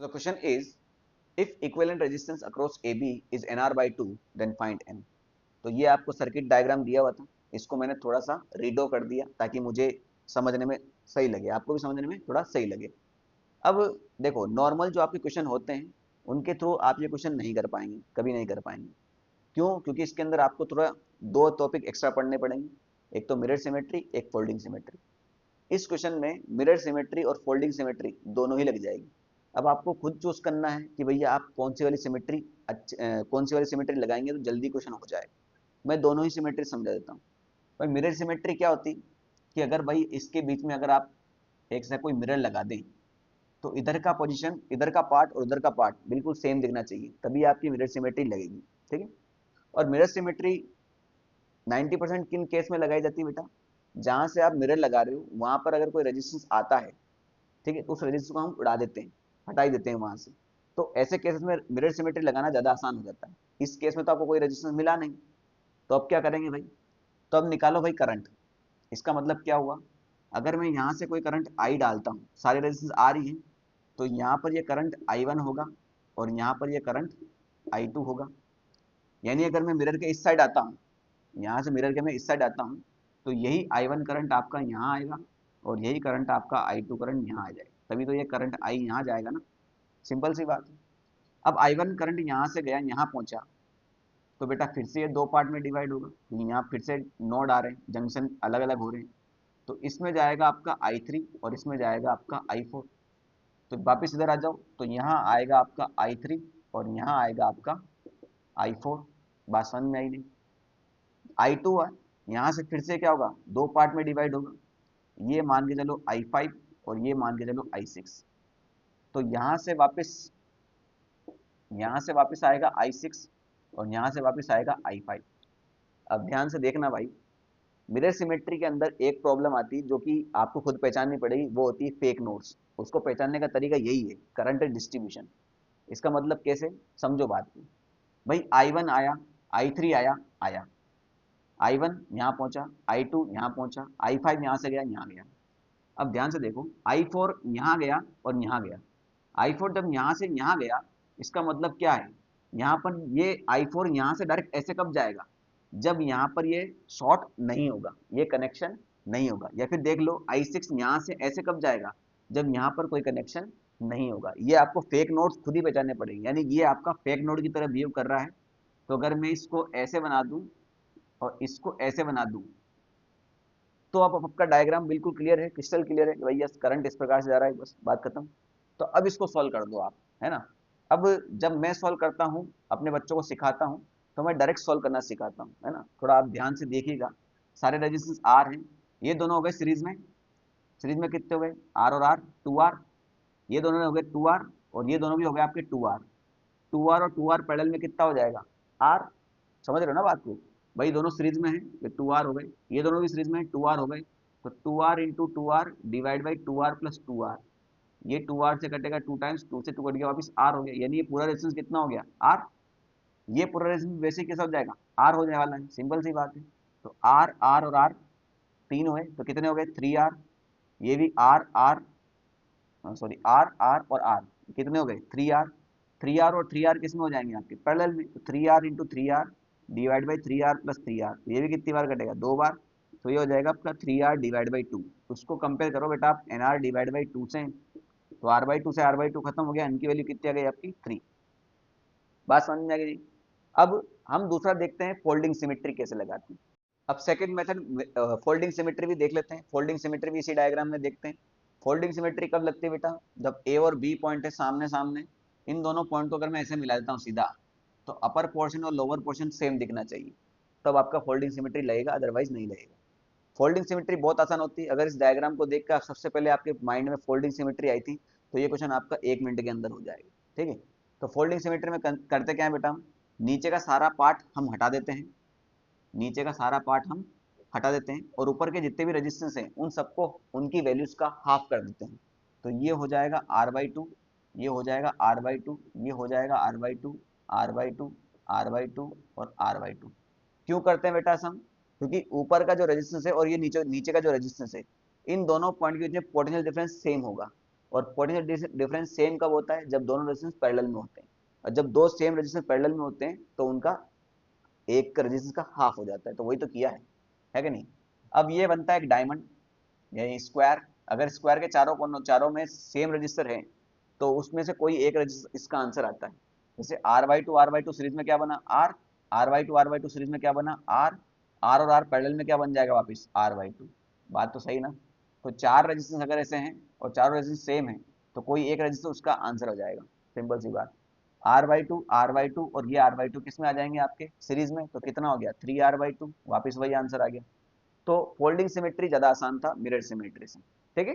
The question is, if equivalent resistance across AB is NR by 2, then find N. तो ये आपको circuit diagram दिया हुआ था, इसको मैंने थोड़ा सा रीडो कर दिया ताकि मुझे समझने में सही लगे, आपको भी समझने में थोड़ा सही लगे। अब देखो, नॉर्मल जो आपके क्वेश्चन होते हैं उनके थ्रू आप ये क्वेश्चन नहीं कर पाएंगे, कभी नहीं कर पाएंगे। क्यों? क्योंकि इसके अंदर आपको थोड़ा दो टॉपिक एक्स्ट्रा पढ़ने पड़ेंगे, एक तो मिरर सिमेट्री, एक फोल्डिंग सिमेट्री। इस क्वेश्चन में मिरर सिमेट्री और फोल्डिंग सिमेट्री दोनों ही लग जाएगी। अब आपको खुद चूज करना है कि भैया आप कौन सी वाली सिमेट्री कौन सी वाली सिमेट्री लगाएंगे तो जल्दी क्वेश्चन हो जाएगा। मैं दोनों ही सिमेट्री समझा देता हूँ। भाई मिरर सिमेट्री क्या होती कि अगर भाई इसके बीच में अगर आप एक से कोई मिरर लगा दें तो इधर का पोजीशन, इधर का पार्ट और उधर का पार्ट बिल्कुल सेम दिखना चाहिए, तभी आपकी मिरर सिमेट्री लगेगी। ठीक है। और मिरर सिमेट्री 90% किन केस में लगाई जाती है बेटा? जहां से आप मिरर लगा रहे हो वहां पर अगर कोई रेजिस्टेंस आता है, ठीक है, तो उस रेजिस्टेंस को हम उड़ा देते हैं, हटा ही देते हैं वहां से। तो ऐसे केसेस में मिरर सिमेट्री लगाना ज्यादा आसान हो जाता है। इस केस में तो आपको कोई रेजिस्टेंस मिला नहीं, तो अब क्या करेंगे भाई? तो अब निकालो भाई करंट। इसका मतलब क्या हुआ? अगर मैं यहाँ से कोई करंट आई डालता हूँ, सारे रेजिस्टेंस आ रही है, तो यहाँ पर ये करंट I1 होगा और यहाँ पर ये करंट I2 होगा। यानी अगर मैं मिरर के इस साइड आता हूँ, यहाँ से मिरर के मैं इस साइड आता हूँ, तो यही I1 करंट आपका यहाँ आएगा और यही करंट आपका I2 करंट यहाँ आ जाएगा, तभी तो ये करंट I यहाँ जाएगा ना। सिंपल सी बात है। अब I1 करंट यहाँ से गया, यहाँ पहुंचा, तो बेटा फिर से ये दो पार्ट में डिवाइड होगा, क्योंकि यहाँ फिर से नोड आ रहे हैं, जंक्शन अलग अलग हो रहे हैं। तो इसमें जाएगा आपका I3 और इसमें जाएगा आपका I4। तो वापिस इधर आ जाओ, तो यहाँ आएगा आपका I3 और यहाँ आएगा आपका I4। बात समझ में आई नहीं? I2 है, यहाँ से फिर से क्या होगा, दो पार्ट में डिवाइड होगा, ये मान के चलो I5 और ये मान के चलो I6। तो यहाँ से वापस आएगा I6 और यहाँ से वापस आएगा I5। अब ध्यान से देखना भाई, मिरर सिमेट्री के अंदर एक प्रॉब्लम आती है जो कि आपको खुद पहचाननी पड़ेगी, वो होती है फेक नोड्स। उसको पहचानने का तरीका यही है, करंट डिस्ट्रीब्यूशन। इसका मतलब कैसे, समझो बात को। भाई I1 आया, I3 आया आया, I1 यहाँ पहुंचा, I2 यहाँ पहुंचा, I5 यहाँ से गया यहाँ गया। अब ध्यान से देखो, I4 यहाँ गया और यहाँ गया। I4 जब यहाँ से यहाँ गया, इसका मतलब क्या है, यहाँ पर ये I4 यहाँ से डायरेक्ट ऐसे कब जाएगा, जब यहाँ पर ये शॉर्ट नहीं होगा, ये कनेक्शन नहीं होगा। या फिर देख लो I6 यहाँ से ऐसे कब जाएगा, जब यहाँ पर कोई कनेक्शन नहीं होगा। ये आपको फेक नोड्स खुद ही पहचानने पड़ेंगे, यानी ये आपका फेक नोड की तरह बिहेव कर रहा है। तो अगर मैं इसको ऐसे बना दूं और इसको ऐसे बना दूं, तो अब आपका डायग्राम बिल्कुल क्लियर है, क्रिस्टल क्लियर है कि भैया करंट इस प्रकार से जा रहा है, बस बात खत्म। तो अब इसको सॉल्व कर दो आप, है ना। अब जब मैं सॉल्व करता हूँ, अपने बच्चों को सिखाता हूँ, तो मैं डायरेक्ट सॉल्व करना सिखाता हूँ, है ना। थोड़ा आप ध्यान से देखिएगा, सारे रेजिस्टेंस आर हैं, ये दोनों हो गए सीरीज में। सीरीज में कितने हो गए, आर और आर, 2R। ये दोनों हो गए 2R और ये दोनों भी हो गए आपके 2R। 2R और 2R पैरेलल में कितना हो जाएगा, आर। समझ रहे हो ना बात को? भाई दोनों सीरीज में है, ये 2R हो गए, ये दोनों भी सीरीज में है, 2R हो गए। तो 2R into 2R divide by 2R plus 2R। ये 2R से कटेगा 2 टाइम्स, 2 से 2 कट गया, वापस R हो गया। यानी ये पूरा रेजिस्टेंस कितना हो गया, R। ये पूरा रेजिस्टेंस वैसे कैसा हो जाएगा, R हो जाने वाला है, सिंपल सी बात है। तो R R और R तीन हुए, तो कितने हो गए, 3R। ये भी R R, sorry R R और R कितने हो गए, 3R। 3R और 3R किस में हो जाएंगे आपके, पैरेलल में। तो 3R into 3R divide by 3R plus 3R, ये भी कितनी बार कटेगा, दो बार। तो ये हो जाएगा आपका 3R डिवाइड बाई 2। उसको कंपेयर करो बेटा आप NR डिवाइड बाई 2 से, तो R/2 से R/2 खत्म हो गया, N की वैल्यू कितनी आ गई आपकी, 3। बात समझ में आ गई? अब हम दूसरा देखते हैं, फोल्डिंग सिमेट्री कैसे लगाते हैं। अब सेकंड मेथड फोल्डिंग सिमेट्री भी देख लेते हैं। फोल्डिंग सिमेट्री भी इसी डायग्राम में देखते हैं। फोल्डिंग सिमेट्री कब लगती है बेटा, जब ए और बी पॉइंट है सामने सामने, इन दोनों पॉइंट को अगर मैं ऐसे मिला देता हूँ सीधा, तो अपर पोर्शन और लोअर पोर्शन सेम दिखना चाहिए, तब आपका फोल्डिंग सिमेट्री लगेगा, अदरवाइज नहीं लगेगा। फोल्डिंग सिमेट्री बहुत आसान होती है। अगर इस डायग्राम को देखकर सबसे पहले आपके माइंड में फोल्डिंग सिमेट्री आई थी, तो ये क्वेश्चन आपका 1 मिनट के अंदर हो जाएगा। ठीक है। तो फोल्डिंग सिमेट्री में करते क्या है बेटा, हम नीचे का सारा पार्ट हम हटा देते हैं, नीचे का सारा पार्ट हम हटा देते हैं और ऊपर के जितने भी रेजिस्टेंस हैं उन सबको उनकी वैल्यूज का हाफ कर देते हैं। तो ये हो जाएगा R/2, ये हो जाएगा R/2, ये हो जाएगा R/2, R/2, R/2 और R/2। क्यों करते हैं बेटा हम, क्योंकि ऊपर का जो रेजिस्टेंस है और ये नीचे नीचे का जो रेजिस्टेंस है, इन दोनों पॉइंट के बीच में पोटेंशियल डिफरेंस सेम होगा। और पोटेंशियल डिफरेंस सेम कब होता है? जब दोनों रेजिस्टेंस पैरेलल में होते हैं, और जब दो सेम रेजिस्टेंस पैरेलल में होते हैं तो उनका एक का रेजिस्टेंस का हाफ हो जाता है। तो वही तो किया है कि नहीं? अब ये बनता है एक डायमंड यानी स्क्वायर। अगर स्क्वायर के चारों कोनों, चारों में सेम रजिस्टर है तो उसमें से कोई एक रजिस्टर, इसका आंसर आता है। जैसे आर बाई टू सीरीज में क्या बना? आर बाई टू सीरीज में क्या बना? आर और आर पैरेलल में क्या बन जाएगा वापस? R by two. बात तो सही ना? तो चार रजिस्टेंस अगर ऐसे हैं और चारों रजिस्टेंस सेम है तो कोई एक रजिस्टर उसका आंसर हो जाएगा। सिंपल सी बात। आर बाई टू और ये आर बाई टू किस में आ जाएंगे? आपके सीरीज में। तो कितना हो गया? 3r/2, वापस वही आंसर आ गया। तो फोल्डिंग सिमेट्री ज्यादा आसान था मिरर सिमेट्री से। ठीक है।